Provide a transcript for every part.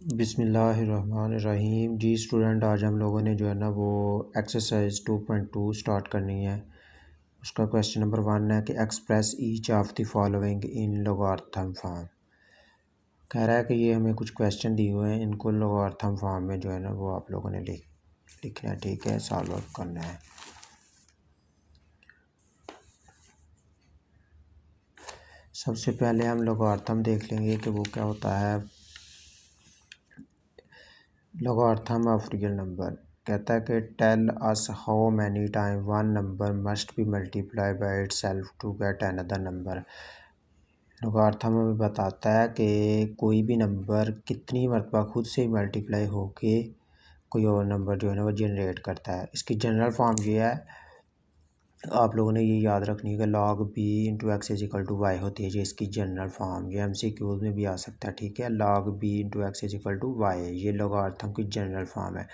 बिस्मिल्लाहिर्रहमानिर्रहीम। जी स्टूडेंट, आज हम लोगों ने जो है ना वो एक्सरसाइज 2.2 स्टार्ट करनी है। उसका क्वेश्चन नंबर 1 है कि express each of the following in logarithm form. कह रहा है कि ये हमें कुछ क्वेश्चन दिए हुए हैं, इनको लोगारिथम फॉर्म में जो है ना वो आप लोगों ने लिखना है। ठीक है, सॉल्व आउट करना है। सबसे पहले हम लोगारिथम देख लेंगे कि वो क्या होता है। लोगारिथम ऑफ रियल नंबर कहता है कि tell us how many time one number must be multiply by itself to get another number. Logarithm हमें बताता है कि कोई भी नंबर कितनी मरतबा खुद से मल्टीप्लाई होके कोई और नंबर जो है ना वो जनरेट करता है। इसकी जनरल फॉर्म ये है, आप लोगों ने ये याद रखनी है कि log b into x is equal to y होती है। ये इसकी जनरल फॉर्म, ये MCQs में भी आ सकता है। ठीक है, log b into x is equal to y, ये लोगारिथम की जनरल फॉर्म है।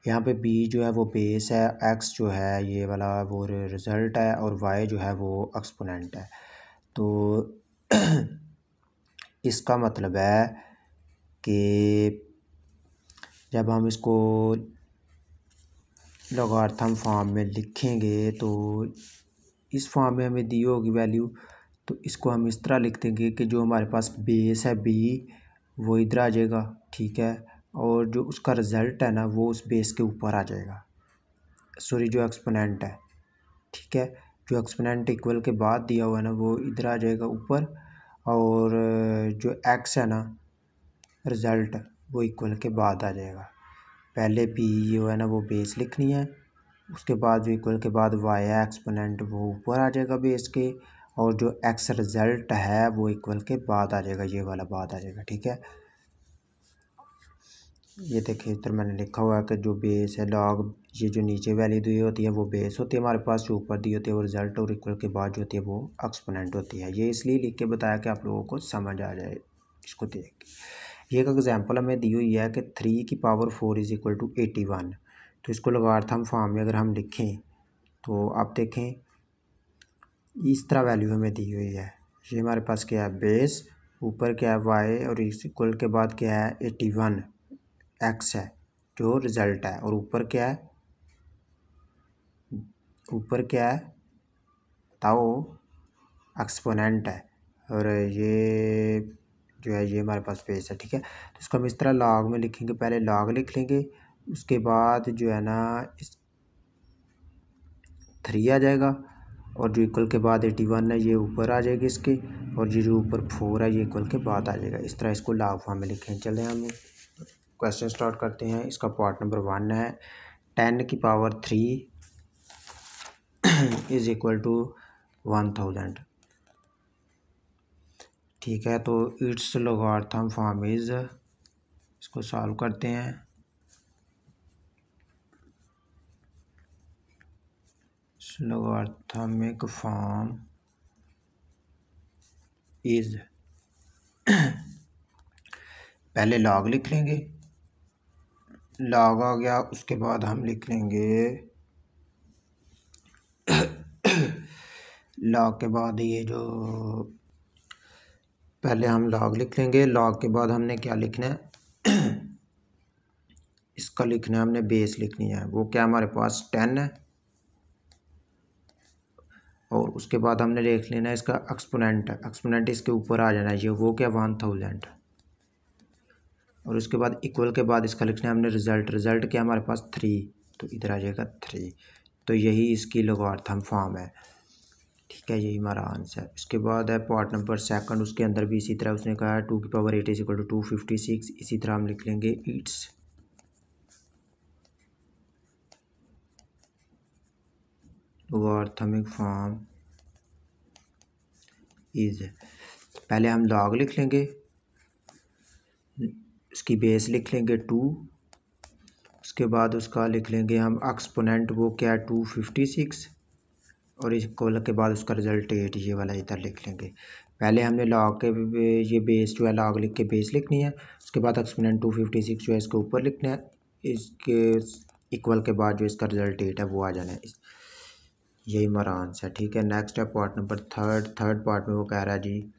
यहाँ पे b जो है वो बेस है, x जो है ये वाला वो रिज़ल्ट है, और y जो है वो एक्सपोनेंट है। तो इसका मतलब है कि जब हम इसको लोगारिथम फॉर्म में लिखेंगे तो इस फॉर्म में हमें दी होगी वैल्यू, तो इसको हम इस तरह लिख देंगे कि जो हमारे पास बेस है b वो इधर आ जाएगा। ठीक है, और जो उसका रिज़ल्ट है ना वो उस बेस के ऊपर आ जाएगा, सॉरी जो एक्सपोनेंट है। ठीक है, जो एक्सपोनेंट इक्वल के बाद दिया हुआ है ना वो इधर आ जाएगा ऊपर, और जो x है ना रिज़ल्ट वो इक्वल के बाद आ जाएगा। पहले b जो है ना वो बेस लिखनी है, उसके बाद जो इक्वल के बाद y है एक्सपोनेंट वो ऊपर आ जाएगा बेस के, और जो x रिज़ल्ट है वो इक्वल के बाद आ जाएगा, ये वाला बाद आ जाएगा। ठीक है, ये देखिए इधर मैंने लिखा हुआ है कि जो बेस है लॉग, ये जो नीचे वैल्यू दी होती है वो बेस होती है हमारे पास, जो ऊपर दी होती है वो रिज़ल्ट, और इक्वल के बाद जो होती है वो एक्सपोनेंट होती है। ये इसलिए लिख के बताया कि आप लोगों को समझ आ जाए। इसको देख के ये एक एग्जांपल हमें दी हुई है कि 3 की पावर 4 इज़ इक्वल टू 81। तो इसको लोगारिथम फॉर्म में अगर हम लिखें तो आप देखें इस तरह वैल्यू हमें दी हुई है। ये हमारे पास क्या है, बेस, ऊपर क्या है y, और इस इक्वल के बाद क्या है 81 x है जो रिज़ल्ट है, और ऊपर क्या है, ऊपर क्या है बताओ, एक्सपोनेंट है, और ये जो है ये हमारे पास बेस है। ठीक है, तो इसको हम इस तरह लॉग में लिखेंगे, पहले लॉग लिख लेंगे, उसके बाद जो है ना इस 3 आ जाएगा, और जो इक्वल के बाद 81 है ये ऊपर आ जाएगी इसके, और ये जो ऊपर 4 है ये इक्वल के बाद आ जाएगा। इस तरह इसको लॉग फॉर्म में लिखें। चलें हम क्वेश्चन स्टार्ट करते हैं। इसका पार्ट नंबर 1 है 10 की पावर 3 इज़ इक्वल टू 1000। ठीक है, तो इट्स लोगारिथम फॉर्म इज़, इसको सॉल्व करते हैं। लोगारिथमिक फॉर्म इज़, पहले लॉग लिख लेंगे, लॉग आ गया, उसके बाद हम लिख लेंगे लॉग के बाद ये जो, पहले हम लॉग लिख लेंगे, लॉग के बाद हमने क्या लिखना है इसका लिखना है हमने बेस लिखनी है, वो क्या हमारे पास 10 है, और उसके बाद हमने लिख लेना है इसका एक्सपोनेंट, एक्सपोनेंट इसके ऊपर आ जाना है, ये वो क्या 1000, और उसके बाद इक्वल के बाद इसका लिखना है हमने रिज़ल्ट, रिज़ल्ट क्या हमारे पास 3, तो इधर आ जाएगा 3। तो यही इसकी लोगारिथम फॉर्म है। ठीक है, यही हमारा आंसर है। इसके बाद है पार्ट नंबर 2, उसके अंदर भी इसी तरह उसने कहा है 2 की पावर 8 इज इक्वल टू 256। इसी तरह हम लिख लेंगे इट्स लोगारिथमिक फॉर्म इज़, पहले हम लॉग लिख लेंगे, इसकी बेस लिख लेंगे 2, उसके बाद उसका लिख लेंगे हम एक्सपोनेंट, वो क्या है 256, और इस इक्वल के बाद उसका रिज़ल्ट 8, ये वाला इधर लिख लेंगे। पहले हमने लॉग के ये बेस जो है लॉग लिख के बेस लिखनी है, उसके बाद एक्सपोनेंट 256 जो है इसके ऊपर लिखना है, इसके इक्वल के बाद जो इसका रिज़ल्ट 8 है वो आ जाना है। यही हमारा आंसर है। ठीक है, नेक्स्ट है पार्ट नंबर 3, थर्ड पार्ट में वो कह रहा है जी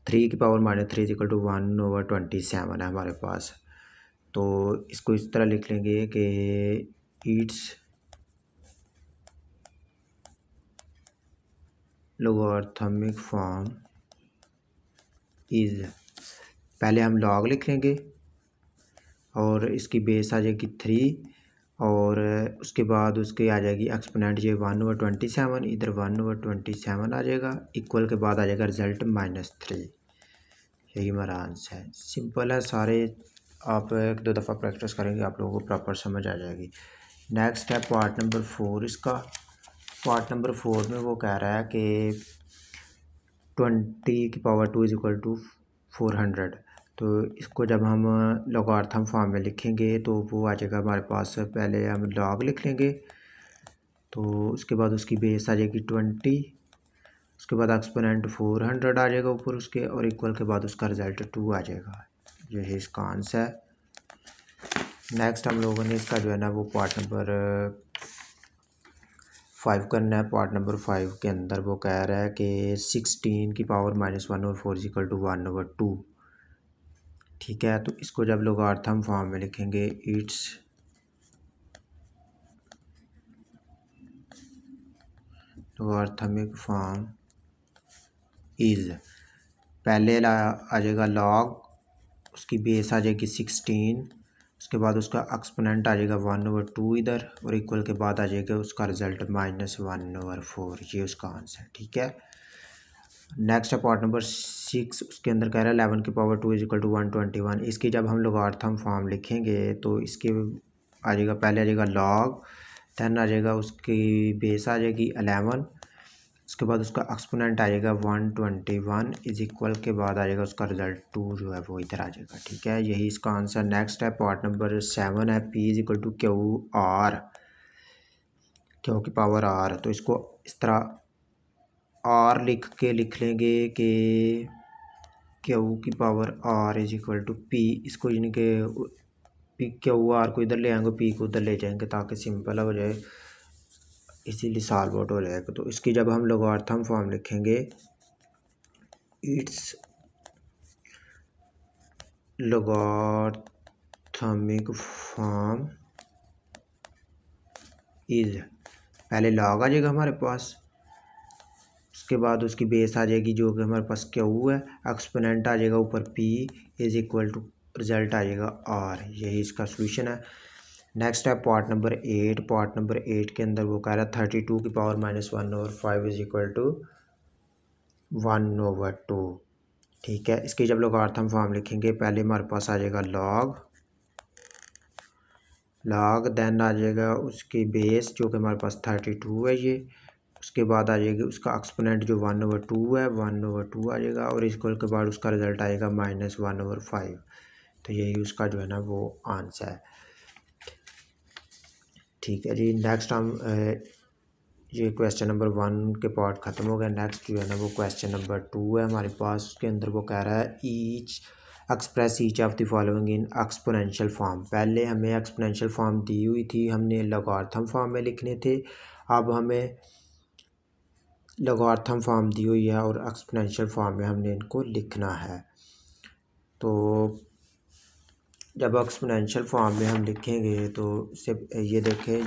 3 की पावर -3 इक्वल टू 1/27 है हमारे पास। तो इसको इस तरह लिख लेंगे कि इट्स लोगारिथमिक फॉर्म इज़, पहले हम लॉग लिख लेंगे और इसकी बेस आ जाएगी 3 और उसके बाद उसके आ जाएगी एक्सपोनेंट ये 1/27, इधर 1/27 आ जाएगा, इक्वल के बाद आ जाएगा रिजल्ट -3। यही हमारा आंसर है। सिंपल है, सारे आप 1-2 दफ़ा प्रैक्टिस करेंगे आप लोगों को प्रॉपर समझ आ जाएगी। नेक्स्ट है पार्ट नंबर 4 इसका। पार्ट नंबर 4 में वो कह रहा है कि 20 की पावर 2 इज इक्वल टू 400। तो इसको जब हम लॉगरिथम फॉर्म में लिखेंगे तो वो आ जाएगा हमारे पास, पहले हम लॉग लिख लेंगे, तो उसके बाद उसकी बेस आ जाएगी 20, उसके बाद एक्सपोनेंट 400 आ जाएगा ऊपर उसके, और इक्वल के बाद उसका रिजल्ट 2 आ जाएगा। ये है इसका आंसर है। नेक्स्ट हम लोगों ने इसका जो है ना वो पार्ट नंबर 5 करना है। पार्ट नंबर 5 के अंदर वो कह रहा है कि 16 की पावर -1/4 इज इक्वल टू 1/2। ठीक है, तो इसको जब लॉगरिथम फॉर्म में लिखेंगे, इट्स लॉगरिथमिक फॉर्म इज़, पहले आ जाएगा लॉग, उसकी बेस आ जाएगी 16, उसके बाद उसका एक्सपोनेंट आ जाएगा 1/2 इधर, और इक्वल के बाद आ जाएगा उसका रिजल्ट -1/4। ये उसका आंसर है। ठीक है, नेक्स्ट है पार्ट नंबर 6, उसके अंदर कह रहा है 11 की पावर 2 इज इक्वल टू 121। इसकी जब हम लॉगरिथम फॉर्म लिखेंगे तो इसके आ जाएगा, पहले आ जाएगा लॉग, देन आ जाएगा उसकी बेस आ जाएगी 11, उसके बाद उसका एक्सपोनेंट आ जाएगा 121 इज इक्वल के बाद आ जाएगा उसका रिजल्ट 2 जो है वो इधर आ जाएगा। ठीक है, यही इसका आंसर। नेक्स्ट है पार्ट नंबर 7 है, P is equal to q की पावर R। तो इसको इस तरह R लिख लेंगे कि क्यू की power R is equal to P। इसको यानी कि Q R को इधर ले आएंगे, P को उधर ले जाएंगे ताकि सिंपल हो जाए, इसीलिए सॉल्व आउट हो जाएगा। तो इसकी जब हम लॉगरिथम फॉर्म लिखेंगे, इट्स लॉगरिथमिक फॉर्म इज़, पहले लॉग आ जाएगा हमारे पास, उसके बाद उसकी बेस आ जाएगी जो कि हमारे पास क्यू है, एक्सपोनेंट आ जाएगा ऊपर P is equal to result आ जाएगा R। यही इसका सोल्यूशन है। नेक्स्ट है पार्ट नंबर 8। पार्ट नंबर 8 के अंदर वो कह रहा है 32 की पावर -1/5 इज इक्वल टू 1/2। ठीक है, इसकी जब लॉगरिथम फॉर्म लिखेंगे, पहले हमारे पास आ जाएगा लॉग, देन आ जाएगा उसकी बेस जो कि हमारे पास 32 है ये, उसके बाद आ जाएगी उसका एक्सपोनेंट जो 1/2 है, 1/2 आ जाएगा, और इक्वल के बाद उसका रिजल्ट आएगा -1/5। तो यही उसका जो है ना वो आंसर है। ठीक है जी, नेक्स्ट हम ये क्वेश्चन नंबर 1 के पार्ट ख़त्म हो गया। नेक्स्ट जो है ना वो क्वेश्चन नंबर 2 है हमारे पास। उसके अंदर वो कह रहा है express each of the following in exponential form. पहले हमें एक्सपोनेंशियल फॉर्म दी हुई थी, हमने लॉगरिथम फॉर्म में लिखने थे। अब हमें लॉगरिथम फॉर्म दी हुई है और एक्सपोनेंशियल फॉर्म में हमने इनको लिखना है। तो जब एक्सपोनेंशियल फॉर्म में हम लिखेंगे तो सिर्फ ये देखें,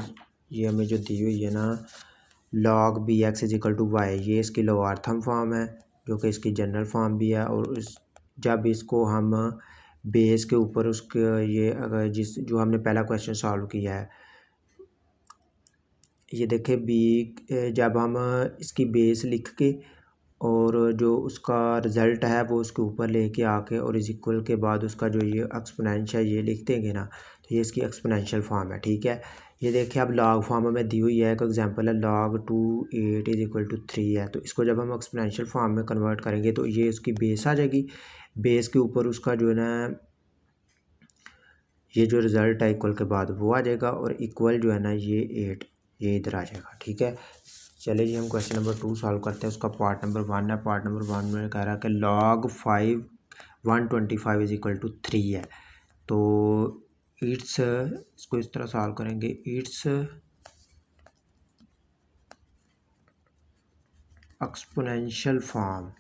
ये हमें जो दी हुई है ना log bx is equal to y, ये इसकी लॉगरिथम फॉर्म है जो कि इसकी जनरल फॉर्म भी है। और जब इसको हम बेस के ऊपर उसके ये अगर जो हमने पहला क्वेश्चन सॉल्व किया है, ये देखें जब हम इसकी बेस लिख के और जो उसका रिज़ल्ट है वो उसके ऊपर लेके आके और इज इक्वल के बाद उसका जो ये एक्सपोनेंशियल ये लिख देंगे ना, तो ये इसकी एक्सपोनेंशियल फॉर्म है। ठीक है, ये देखिए अब लॉग फॉर्म में दी हुई है, एक एग्जांपल है log 2/8 इज इक्वल टू 3 है। तो इसको जब हम एक्सपोनेंशियल फॉर्म में कन्वर्ट करेंगे तो ये उसकी बेस आ जाएगी, बेस के ऊपर उसका जो है ना ये जो रिज़ल्ट है इक्वल के बाद वो आ जाएगा, और इक्वल जो है ना ये 8 ये इधर आ जाएगा। ठीक है, चलिए जी हम क्वेश्चन नंबर 2 सॉल्व करते हैं। उसका पार्ट नंबर 1 है। पार्ट नंबर 1 में कह रहा है कि log 125 इज इक्वल टू 3 है। तो इट्स, इसको इस तरह सॉल्व करेंगे, इट्स एक्सपोनेंशियल फॉर्म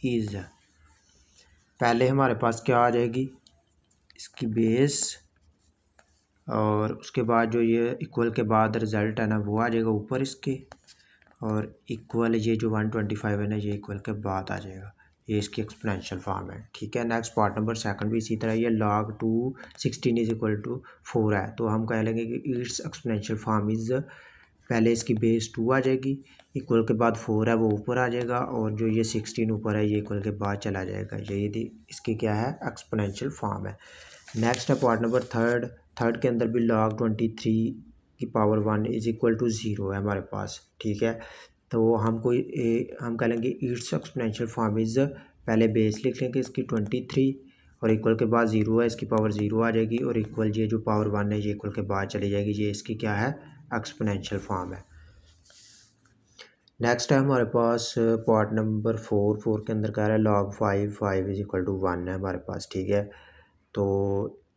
इज़, पहले हमारे पास क्या आ जाएगी, इसकी बेस, और उसके बाद जो ये इक्वल के बाद रिज़ल्ट है ना वो आ जाएगा ऊपर इसके, और इक्वल ये जो 125 है ना ये इक्वल के बाद आ जाएगा। ये इसकी एक्सपोनेंशियल फॉर्म है। ठीक है, नेक्स्ट पार्ट नंबर सेकंड भी इसी तरह, ये log 2 16 इज इक्वल टू 4 है, तो हम कह लेंगे कि इट्स एक्सपोनेंशियल फॉर्म इज़, पहले इसकी बेस 2 आ जाएगी, इक्वल के बाद 4 है वो ऊपर आ जाएगा, और जो ये 16 ऊपर है ये इक्वल के बाद चला जाएगा। ये इसकी क्या है, एक्सपोनेंशियल फॉर्म है। नेक्स्ट है पार्ट नंबर थर्ड के अंदर भी log 23 की पावर 1 इज इक्वल टू 0 है हमारे पास। ठीक है, तो हम कह लेंगे इट्स एक्सपोनेंशियल फॉर्म इज़, पहले बेस लिख लेंगे इसकी 23, और इक्वल के बाद 0 है, इसकी पावर 0 आ जाएगी, और इक्वल ये जो पावर 1 है ये इक्वल के बाद चली जाएगी। ये इसकी क्या है, एक्सपोनेंशियल फॉर्म है। नेक्स्ट है हमारे पास पार्ट नंबर 4 के अंदर कह रहा है log 5 इज इक्वल टू 1 है हमारे पास। ठीक है, तो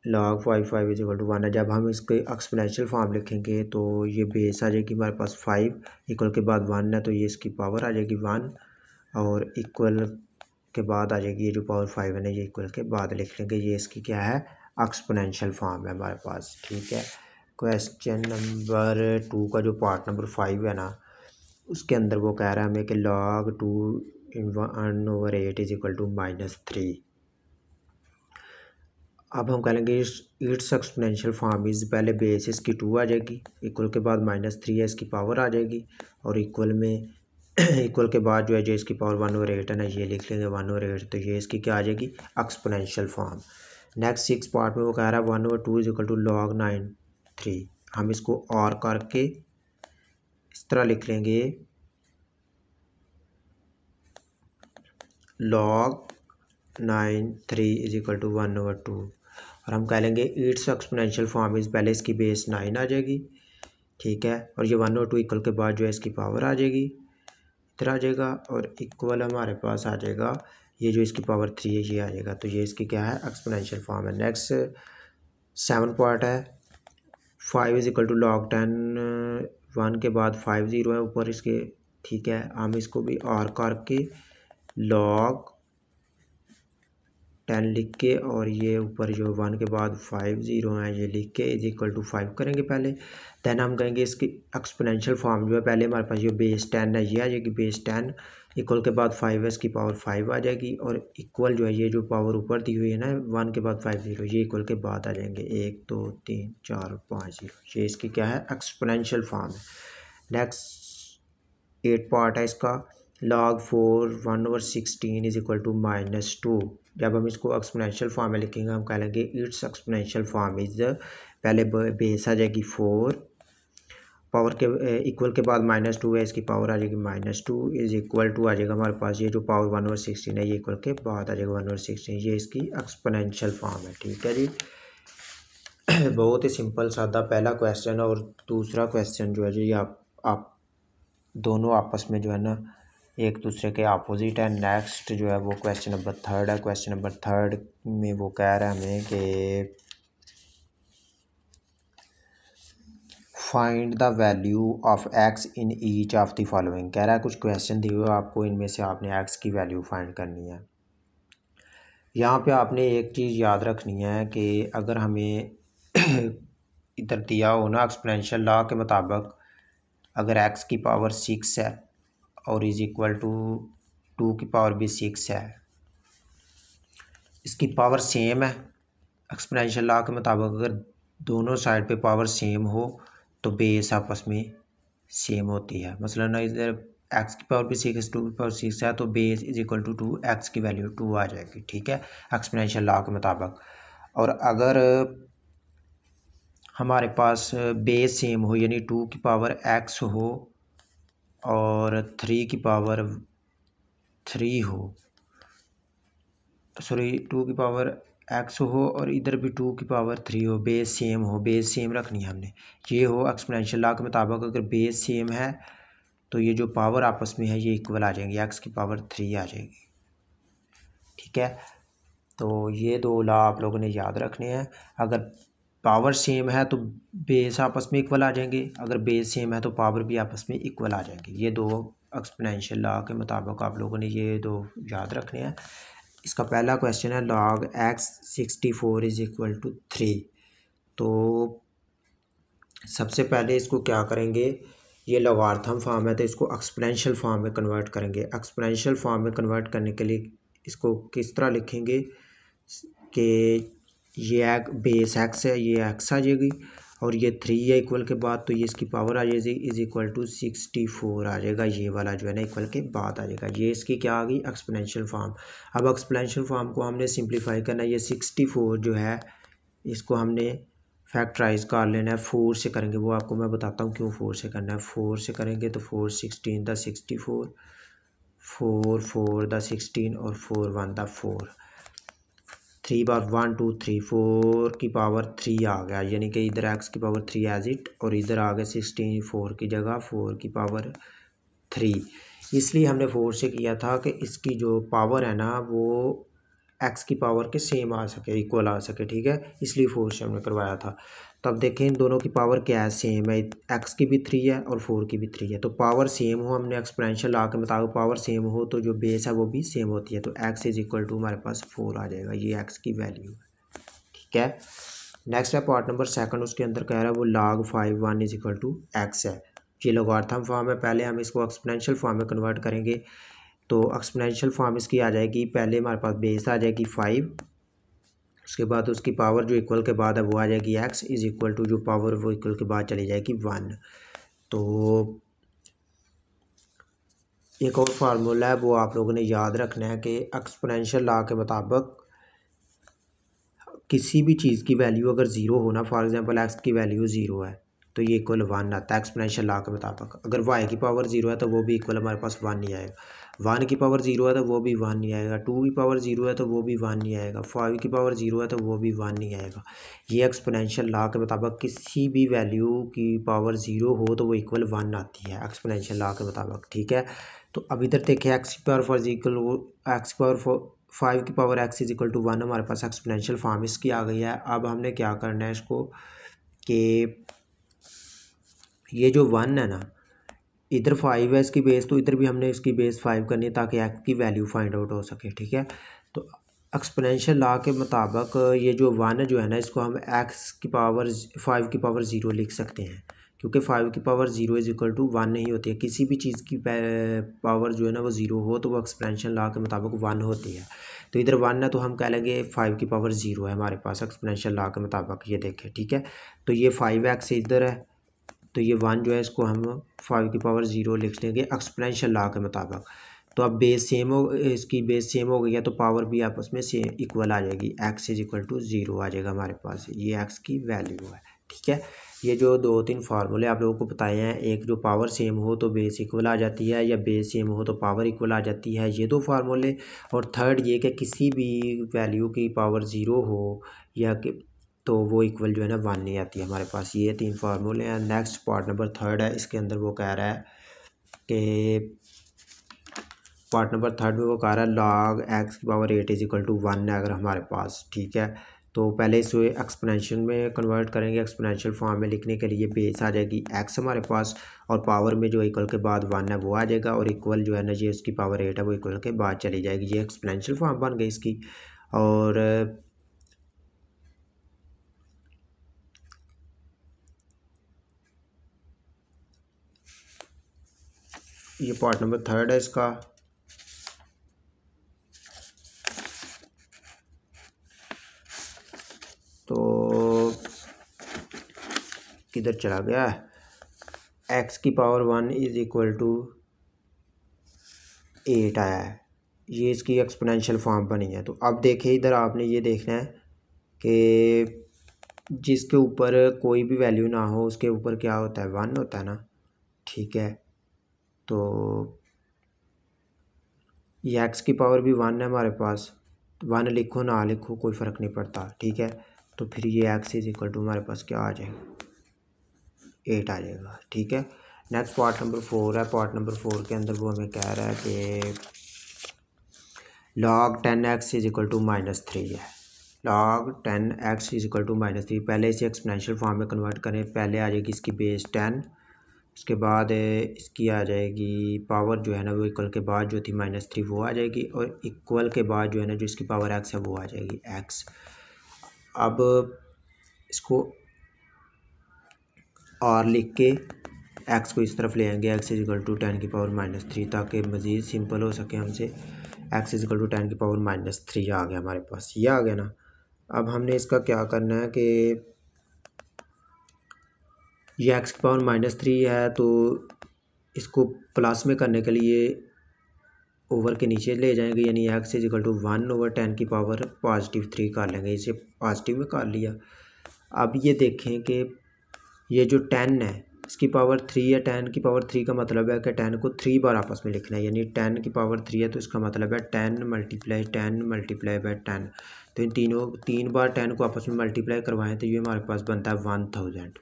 log 5 इज इक्वल टू 1 है। जब हम इसके एक्सपोनेंशियल फॉर्म लिखेंगे तो ये बेस आ जाएगी हमारे पास 5, इक्वल के बाद 1 है तो ये इसकी पावर आ जाएगी 1, और इक्वल के बाद आ जाएगी ये जो पावर 5 है ना ये इक्वल के बाद लिख लेंगे। ये इसकी क्या है, एक्सपोनेंशियल फॉर्म है हमारे पास। ठीक है, क्वेश्चन नंबर 2 का जो पार्ट नंबर 5 है ना उसके अंदर वो कह रहा है हमें कि log 2 in 1/8 is equal to -3। अब हम कह लेंगे इट्स एक्सपोनेंशियल फॉर्म इज़, पहले बेस इसकी 2 आ जाएगी, इक्वल के बाद -3 है इसकी पावर आ जाएगी, और इक्वल में इक्वल के बाद जो है जो इसकी पावर 1/8 है ना ये लिख लेंगे 1/8, तो ये इसकी क्या आ जाएगी, एक्सपोनेंशियल फॉर्म। नेक्स्ट 6 पार्ट में वो कह रहा है 1/2 इज इक्वल टू log 9/3। हम इसको और करके इस तरह लिख लेंगे log 9/3 इज इक्वल टू 1/2, और हम कह लेंगे इट्स एक्सपोनेंशियल फॉर्म इज़, पहले इसकी बेस 9 आ जाएगी। ठीक है, और ये 1/2 इक्वल के बाद जो है इसकी पावर आ जाएगी, इधर आ जाएगा, और इक्वल हमारे पास आ जाएगा ये जो इसकी पावर 3 है ये आ जाएगा। तो ये इसकी क्या है, एक्सपोनेंशियल फॉर्म है। नेक्स्ट 7 पार्ट है 5 इज इक्वल टू log 10, 1 के बाद 5 0 है ऊपर इसके। ठीक है, हम इसको भी और करके log 10 लिख के, और ये ऊपर जो 1 के बाद 5 0 है ये लिख के इज इक्वल टू 5 करेंगे पहले। देन हम कहेंगे इसकी एक्सपोनेंशियल फॉर्म जो है, पहले हमारे पास ये बेस 10 है ये आ जाएगी बेस 10, इक्वल के बाद 5 है इसकी पावर 5 आ जाएगी, और इक्वल जो है ये जो पावर ऊपर दी हुई है ना 1 के बाद 5 0 ये इक्वल के बाद आ जाएंगे 1 2 3 4 5 0। ये इसकी क्या है, एक्सपोनेंशियल फॉर्म है। नेक्स्ट 8 पार्ट है इसका log 4 1/16 इज इक्वल टू -2। जब हम इसको एक्सपोनेंशियल फॉर्म में लिखेंगे हम कह लेंगे इट्स एक्सपोनेंशियल फॉर्म इज़, पहले बेस आ जाएगी 4, पावर के इक्वल के बाद -2 है इसकी पावर आ जाएगी -2 इज इक्वल टू आ जाएगा हमारे पास ये जो पावर 1/16 है ये इक्वल के बाद आ जाएगा 1/16। ये इसकी एक्सपोनेंशियल फॉर्म है। ठीक है जी, बहुत ही सिंपल सादा पहला क्वेश्चन, और दूसरा क्वेश्चन जो है जी आप दोनों आपस में जो है ना एक दूसरे के अपोजिट है। नेक्स्ट जो है वो क्वेश्चन नंबर 3 है। क्वेश्चन नंबर 3 में वो कह रहा है हमें कि find the value of x in each of the following. कह रहा है कुछ क्वेश्चन दिए हुए आपको, इनमें से आपने x की वैल्यू फाइंड करनी है। यहाँ पे आपने एक चीज़ याद रखनी है कि अगर हमें इधर दिया हो ना एक्सपोनेंशियल लॉ के मुताबिक, अगर x की पावर 6 है और इज इक्वल टू 2 की पावर भी 6 है, इसकी पावर सेम है एक्सपोनेंशियल लॉ के मुताबिक, अगर दोनों साइड पे पावर सेम हो तो बेस आपस में सेम होती है। मसलन इधर x की पावर भी 6 2 की पावर 6 है तो base is equal to 2, x की वैल्यू 2 आ जाएगी। ठीक है, एक्सपोनेंशियल लॉ के मुताबिक। और अगर हमारे पास बेस सेम हो यानी 2 की पावर x हो और 3 की पावर 3 हो, सॉरी 2 की पावर x हो और इधर भी 2 की पावर 3 हो, बेस सेम हो, बेस सेम रखनी है हमने। ये हो एक्सपोनेंशियल लॉ के मुताबिक, अगर बेस सेम है तो ये जो पावर आपस में है ये इक्वल आ जाएंगी, x की पावर 3 आ जाएगी। ठीक है, तो ये दो लॉ आप लोगों ने याद रखने हैं। अगर पावर सेम है तो बेस आपस में इक्वल आ जाएंगे, अगर बेस सेम है तो पावर भी आपस में इक्वल आ जाएंगे। ये दो एक्सपोनेंशियल लॉ के मुताबिक आप लोगों ने ये दो याद रखने हैं। इसका पहला क्वेश्चन है log x 64 is equal to 3। तो सबसे पहले इसको क्या करेंगे, ये लॉगरिथम फॉर्म है तो इसको एक्सपोनेंशियल फॉर्म में कन्वर्ट करेंगे। एक्सपोनेंशियल फॉर्म में कन्वर्ट करने के लिए इसको किस तरह लिखेंगे कि ये बेस एक्स है, ये एक्स आ जाएगी और ये 3 है इक्वल के बाद, तो ये इसकी पावर आ जाएगी इज़ इक्वल टू 64 आ जाएगा। ये वाला जो है ना इक्वल के बाद आ जाएगा। ये इसकी क्या आ गई, एक्सपोनेंशियल फॉर्म। अब एक्सपोनेंशियल फॉर्म को हमने सिंप्लीफाई करना है। ये 64 जो है इसको हमने फैक्टराइज कर लेना है। 4 से करेंगे, वो आपको मैं बताता हूँ क्यों 4 से करना है। 4 से करेंगे तो 4 16 द 64, 4 4 द 16 और 4 1 द 4। 3 बार 1 2 3 4 की पावर 3 आ गया, यानी कि इधर x की पावर 3 एज इट, और इधर आ गया 16 4 की जगह 4 की पावर 3। इसलिए हमने 4 से किया था कि इसकी जो पावर है ना वो x की पावर के सेम आ सके, इक्वल आ सके, ठीक है, इसलिए 4 से हमने करवाया था। तब देखें इन दोनों की पावर क्या है, सेम है। x की भी 3 है और 4 की भी 3 है, तो पावर सेम हो, हमने एक्सपोनेंशियल लॉ के मुताबिक पावर सेम हो तो जो बेस है वो भी सेम होती है। तो x इज़ इक्वल टू हमारे पास 4 आ जाएगा, ये x की वैल्यू है, ठीक है। नेक्स्ट है पार्ट नंबर सेकंड, उसके अंदर कह रहा है वो log 5 1 is equal to x है। ये लॉगरिथम फॉर्म है, पहले हम इसको एक्सपोनेंशियल फॉर्म में कन्वर्ट करेंगे। तो एक्सपोनेंशियल फॉर्म इसकी आ जाएगी, पहले हमारे पास बेस आ जाएगी 5, उसके बाद उसकी पावर जो इक्वल के बाद है वो आ जाएगी x इज़ इक्वल टू जो पावर वो इक्वल के बाद चली जाएगी 1। तो एक और फार्मूला है वो आप लोगों ने याद रखना है कि एक्सपोनेंशियल लॉ के मुताबिक किसी भी चीज़ की वैल्यू अगर ज़ीरो हो ना, फॉर एग्जांपल x की वैल्यू 0 है तो ये इक्वल 1 आता है एक्सपोनेंशियल लॉ के मुताबिक। अगर y की पावर 0 है तो वो भी इक्वल हमारे पास 1 नहीं आएगा। 1 की पावर 0 है तो वो भी 1 नहीं आएगा। 2 की पावर 0 है तो वो भी 1 नहीं आएगा। 5 की पावर 0 है तो वो भी 1 नहीं आएगा। ये एक्सपोनेंशियल लॉ के मुताबिक किसी भी वैल्यू की पावर 0 हो तो वो इक्वल 1 आती है एक्सपोनेंशियल लॉ के मुताबिक, ठीक है। तो अब इधर देखिए x की पावर 4 इक्वल x की पावर 5 की power x is equal to 1 हमारे पास एक्सपोनेंशियल फॉर्म इसकी आ गई है। अब हमने क्या करना है इसको कि ये जो 1 है ना, इधर 5 है इसकी बेस, तो इधर भी हमने इसकी बेस 5 करनी है ताकि x की वैल्यू फाइंड आउट हो सके, ठीक है। तो एक्सपोनेंशियल लॉ के मुताबिक ये जो 1 जो है ना इसको हम x की पावर 5 की पावर 0 लिख सकते हैं, क्योंकि 5 की पावर 0 इज़ इक्वल टू 1 नहीं होती है। किसी भी चीज़ की पावर जो है ना वो 0 हो तो वो एक्सपोनेंशियल लॉ के मुताबिक 1 होती है। तो इधर 1 है तो हम कह लेंगे 5 की पावर 0 है हमारे पास एक्सपोनेंशियल लॉ के मुताबिक, ये देखें, ठीक है। तो ये 5x इधर है तो ये 1 जो है इसको हम 5 की पावर 0 लिख लेंगे एक्सपोनेंशियल लॉ के मुताबिक। तो अब बेस सेम हो, इसकी बेस सेम हो गई है तो पावर भी आपस में सेम इक्वल आ जाएगी, x इज इक्वल टू 0 आ जाएगा हमारे पास, ये x की वैल्यू है, ठीक है। ये जो 2-3 फार्मूले आप लोगों को बताए हैं, एक जो पावर सेम हो तो बेस इक्वल आ जाती है, या बेस सेम हो तो पावर इक्वल आ जाती है, ये 2 फार्मूले। और थर्ड ये कि किसी भी वैल्यू की पावर 0 हो या कि तो वो इक्वल जो है ना 1 नहीं आती है हमारे पास। ये 3 फार्मूले हैं। नेक्स्ट पार्ट नंबर 3 है, इसके अंदर वो कह रहा है कि पार्ट नंबर 3 में वो कह रहा है log x की पावर 8 इज इक्वल टू 1 है अगर हमारे पास, ठीक है। तो पहले इसे एक्सपोनेंशियल में कन्वर्ट करेंगे। एक्सपोनेंशियल फॉर्म में लिखने के लिए बेस आ जाएगी x हमारे पास, और पावर में जो इक्वल के बाद 1 है वो आ जाएगा, और इक्वल जो है ना ये उसकी पावर 8 है वो इक्वल के बाद चली जाएगी। ये एक्सपोनेंशियल फॉर्म बन गई इसकी। और ये पार्ट नंबर 3 है इसका। तो किधर चला गया, x की पावर 1 इज़ इक्वल टू 8 आया है, ये इसकी एक्सपोनेंशियल फॉर्म बनी है। तो अब देखिए इधर आपने ये देखना है कि जिसके ऊपर कोई भी वैल्यू ना हो उसके ऊपर क्या होता है, 1 होता है ना, ठीक है। तो ये x की पावर भी 1 है हमारे पास, 1 लिखो ना लिखो कोई फ़र्क नहीं पड़ता, ठीक है। तो फिर ये x इज़ इक्वल टू हमारे पास क्या आ जाएगा, 8 आ जाएगा, ठीक है। नेक्स्ट पार्ट नंबर 4 है। पार्ट नंबर 4 के अंदर वो हमें कह रहा है कि log 10x is equal to -3 है। log 10x is equal to -3, पहले इसे एक्सपोनेंशियल फॉर्म में कन्वर्ट करें। पहले आ जाएगी इसकी बेस 10 उसके बाद इसकी आ जाएगी पावर जो है ना वो इक्वल के बाद जो थी -3 वो आ जाएगी, और इक्वल के बाद जो है ना जो इसकी पावर x है वो आ जाएगी x। अब इसको r लिख के x को इस तरफ ले आएंगे, x इज इक्वल टू 10 की पावर -3, ताकि मज़ीद सिंपल हो सके हमसे। x इज इक्वल टू 10 की पावर -3 आ गया हमारे पास, ये आ गया ना। अब हमने इसका क्या करना है कि ये x की पावर -3 है, तो इसको प्लस में करने के लिए ओवर के नीचे ले जाएंगे, यानी x इज इक्वल टू 1/10 की पावर +3 कर लेंगे, इसे पॉजिटिव में कर लिया। अब ये देखें कि ये जो 10 है इसकी पावर 3 है, 10 की पावर 3 का मतलब है कि 10 को 3 बार आपस में लिखना है, यानी 10 की पावर 3 है तो इसका मतलब है 10 × 10 × 10। तो इन तीन बार 10 को आपस में मल्टीप्लाई करवाएं तो ये हमारे पास बनता है 1000।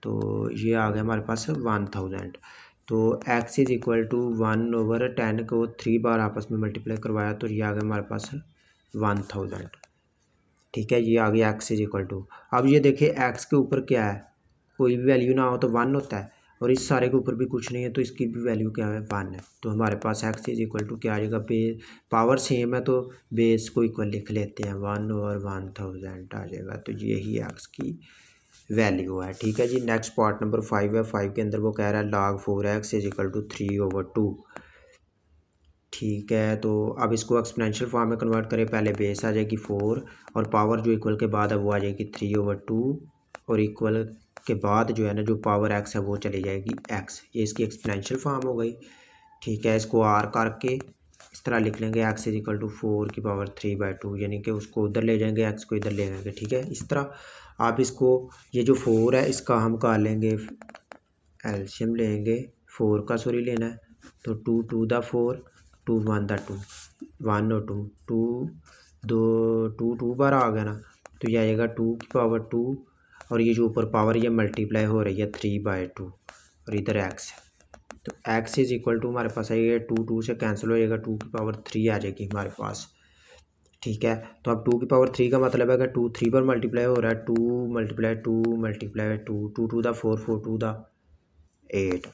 तो ये आ गया हमारे पास 1000। तो x इज इक्वल टू 1/10 को 3 बार आपस में मल्टीप्लाई करवाया तो ये आ गया हमारे पास 1000। ठीक है, ये आ गया x इज इक्वल टू। अब ये देखिए x के ऊपर क्या है, कोई भी वैल्यू ना हो तो 1 होता है, और इस सारे के ऊपर भी कुछ नहीं है तो इसकी भी वैल्यू क्या है 1 है। तो हमारे पास x इज इक्वल टू क्या आ जाएगा, पावर सेम है तो बेस को इक्वल लिख लेते हैं, 1/1000 आ जाएगा। तो यही x की वैल्यू है। ठीक है जी, नेक्स्ट पार्ट नंबर 5 है। 5 के अंदर वो कह रहा है log 4x is equal to 3/2। ठीक है, तो अब इसको एक्सपोनेंशियल फॉर्म में कन्वर्ट करें। पहले बेस आ जाएगी 4 और पावर जो इक्वल के बाद है वो आ जाएगी 3/2, और इक्वल के बाद जो है ना जो पावर x है वो चली जाएगी x। ये इसकी एक्सपोनेंशियल फॉर्म हो गई। ठीक है, इसको r करके इस तरह लिख लेंगे, x इज इक्वल टू 4 की पावर 3/2, यानी कि उसको उधर ले जाएंगे, x को इधर ले जाएंगे। ठीक है, इस तरह आप इसको, ये जो 4 है इसका हम कर लेंगे एल्शियम लेंगे, 4 का सॉरी लेना है, तो 2 2 द 4, 2 1 द 2, 1 और 2 2 बार आ गया ना, तो ये आएगा 2 की पावर 2, और ये जो ऊपर पावर ये मल्टीप्लाई हो रही है 3/2, और इधर x है। तो x इज इक्वल टू हमारे पास आएगा 2 से कैंसिल हो जाएगा, 2 की पावर 3 आ जाएगी हमारे पास। ठीक है, तो अब 2 की पावर 3 का मतलब है कि 2 3 बार मल्टीप्लाई हो रहा है, 2 × 2 × 2, 2 2 द 4, 4 2 द 8।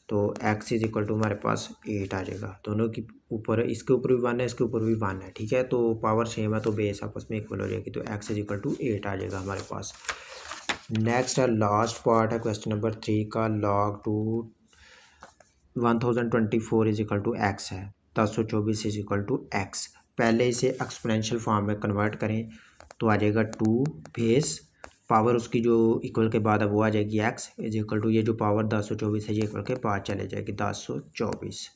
तो x इज इक्वल टू हमारे पास 8 आ जाएगा। दोनों की ऊपर, इसके ऊपर भी 1 है, इसके ऊपर भी 1 है। ठीक है, तो पावर सेम है तो बेस आपस में इक्वल हो जाएगी, तो x इज इक्वल टू 8 आ जाएगा हमारे पास। नेक्स्ट है लास्ट पार्ट है क्वेश्चन नंबर 3 का, log 1024 is equal to x है, 1024 इज इक्वल टू x। पहले इसे एक्सपोनेंशियल फॉर्म में कन्वर्ट करें तो आ जाएगा 2 बेस पावर उसकी जो इक्वल के बाद है वो आ जाएगी x इज इक्वल टू, ये जो पावर 1024 है ये इक्वल के बाद चले जाएगी 1024।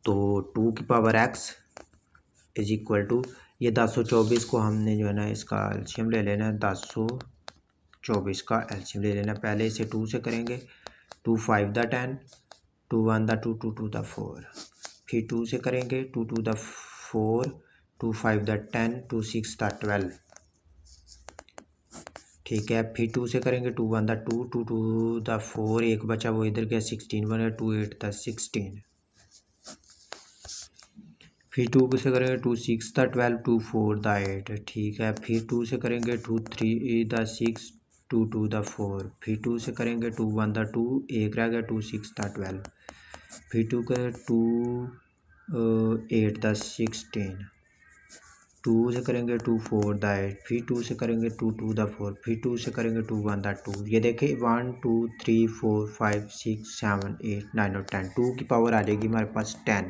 तो 2 की power x is equal to, ये 1024 को हमने जो है ना इसका एलसीएम ले लेना है, 1024 का एलसीएम ले लेना। पहले इसे 2 से करेंगे, 2 5 द 10, 2 1 द 2, 2 2 द 4, फिर 2 से करेंगे, 2 2 द 4, 2 5 द 10, 2 6 द 12। ठीक है, फिर 2 से करेंगे, 2 1 द 2, 2 2 द 4, एक बचा वो इधर गया, 16 बने, 2 8 द 16। फिर 2 से करेंगे, 2 6 द 12, 2 4 द 8। ठीक है, फिर 2 से करेंगे, 2 3 द 6, 2 2 द 4। फिर 2 से करेंगे, 2 1 द 2, एक रह गया, 2 6 द 12। फिर 2 के 2 8 द 16। 2 से करेंगे, 2 4 द 8। फिर 2 से करेंगे, 2 2 द 4। फिर 2 से करेंगे, 2 1 द 2। ये देखिए 1 2 3 4 5 6 7 8 9 और 10, 2 की पावर आ जाएगी हमारे पास 10।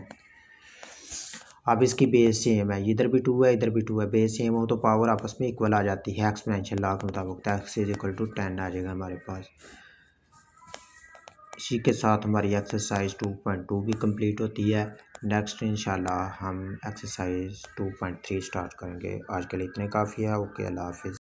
अब इसकी बेस सेम है, इधर भी 2 है इधर भी 2 है, बेस सेम हो तो पावर आपस में इक्वल आ जाती है एक्सपोनेंशियल लॉ के मुताबिक। x इज इक्वल टू 10 आ जाएगा हमारे पास। इसी के साथ हमारी एक्सरसाइज 2.2 भी कंप्लीट होती है। नेक्स्ट इंशाल्लाह हम एक्सरसाइज 2.3 स्टार्ट करेंगे। आज के लिए इतने काफ़ी है। ओके, अल्लाह हाफिज़।